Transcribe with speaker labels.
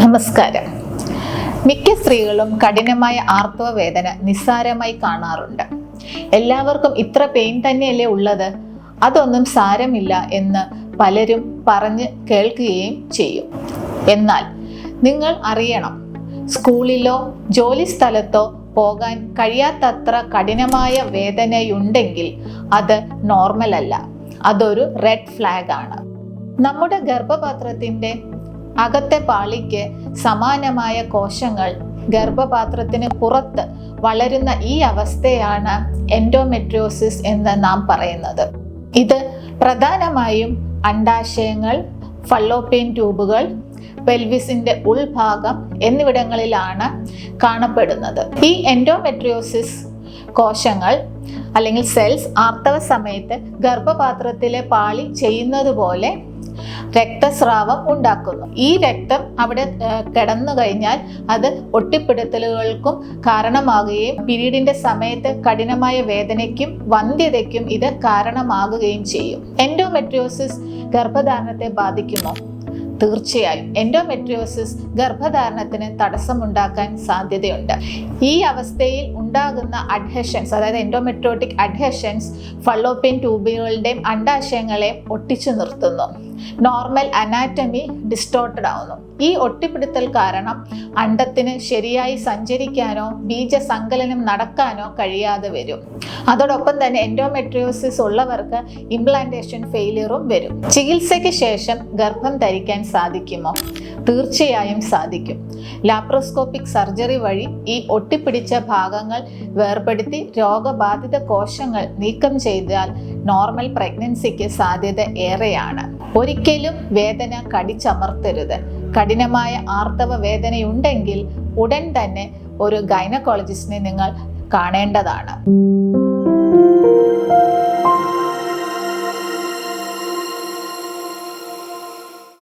Speaker 1: നമസ്കാരം. മിക്ക സ്ത്രീകളും കഠിനമായ ആർത്തവ വേദന നിസ്സാരമായി കാണാറുണ്ട്. എല്ലാവർക്കും ഇത്ര പെയിൻ തന്നെയല്ലേ ഉള്ളത്, അതൊന്നും സാരമില്ല എന്ന് പലരും പറഞ്ഞ് കേൾക്കുകയും ചെയ്യും. എന്നാൽ നിങ്ങൾ അറിയണം, സ്കൂളിലോ ജോലി സ്ഥലത്തോ പോകാൻ കഴിയാത്തത്ര കഠിനമായ വേദനയുണ്ടെങ്കിൽ അത് നോർമൽ അല്ല, അതൊരു റെഡ് ഫ്ലാഗ് ആണ്. നമ്മുടെ ഗർഭപാത്രത്തിന്റെ അകത്തെ പാളിക്ക് സമാനമായ കോശങ്ങൾ ഗർഭപാത്രത്തിന് പുറത്ത് വളരുന്ന ഈ അവസ്ഥയാണ് എൻഡോമെട്രിയോസിസ് എന്ന് നാം പറയുന്നത്. ഇത് പ്രധാനമായും അണ്ഡാശയങ്ങൾ, ഫള്ളോപ്പിയൻ ട്യൂബുകൾ, പെൽവിസിന്റെ ഉൾഭാഗം എന്നിവിടങ്ങളിലാണ് കാണപ്പെടുന്നത്. ഈ എൻഡോമെട്രിയോസിസ് കോശങ്ങൾ അല്ലെങ്കിൽ സെൽസ് ആർത്തവ സമയത്ത് ഗർഭപാത്രത്തിലെ പാളി ചെയ്യുന്നത് പോലെ രക്തസ്രാവം ഉണ്ടാക്കുന്നു. ഈ രക്തം അവിടെ കിടന്നു കഴിഞ്ഞാൽ അത് ഒട്ടിപ്പിടുത്തലുകൾക്കും കാരണമാകുകയും പീരീഡിന്റെ സമയത്ത് കഠിനമായ വേദനയ്ക്കും വന്ധ്യതയ്ക്കും ഇത് കാരണമാകുകയും ചെയ്യും. എൻഡോമെട്രിയോസിസ് ഗർഭധാരണത്തെ ബാധിക്കുമോ? തീർച്ചയായും. എൻഡോമെട്രിയോസിസ് ഗർഭധാരണത്തിന് തടസ്സമുണ്ടാക്കാൻ സാധ്യതയുണ്ട്. ഈ അവസ്ഥയിൽ ഉണ്ടാകുന്ന അഡ്ഹഷൻസ്, അതായത് എൻഡോമെട്രിയോട്ടിക് അഡ്ഹഷൻസ് ഫള്ളോപ്പിയൻ ട്യൂബുകളുടെയും അണ്ഡാശയങ്ങളെയും ഒട്ടിച്ചു നിർത്തുന്നു. നോർമൽ അനാറ്റമി ഡിസ്റ്റോർട്ടഡ് ആവുന്നു. ഈ ഒട്ടിപ്പിടുത്തൽ കാരണം അണ്ഡത്തിന് ശരിയായി സഞ്ചരിക്കാനോ ബീജസങ്കലനം നടക്കാനോ കഴിയാതെ വരും. അതോടൊപ്പം തന്നെ എൻഡോമെട്രിയോസിസ് ഉള്ളവർക്ക് ഇംപ്ലാന്റേഷൻ ഫെയിലിയറും വരും. ചികിത്സയ്ക്ക് ശേഷം ഗർഭം ധരിക്കാൻ സാധിക്കുമോ? തീർച്ചയായും സാധിക്കും. ലാപ്രോസ്കോപ്പിക് സർജറി വഴി ഈ ഒട്ടിപ്പിടിച്ച ഭാഗങ്ങൾ വേർപെടുത്തി രോഗബാധിത കോശങ്ങൾ നീക്കം ചെയ്താൽ നോർമൽ പ്രഗ്നൻസിക്ക് സാധ്യത ഏറെയാണ്. ഒരിക്കലും വേദന കടിച്ചമർത്തരുത്. കഠിനമായ ആർത്തവ വേദനയുണ്ടെങ്കിൽ ഉടൻ തന്നെ ഒരു ഗൈനക്കോളജിസ്റ്റിനെ നിങ്ങൾ കാണേണ്ടതാണ്.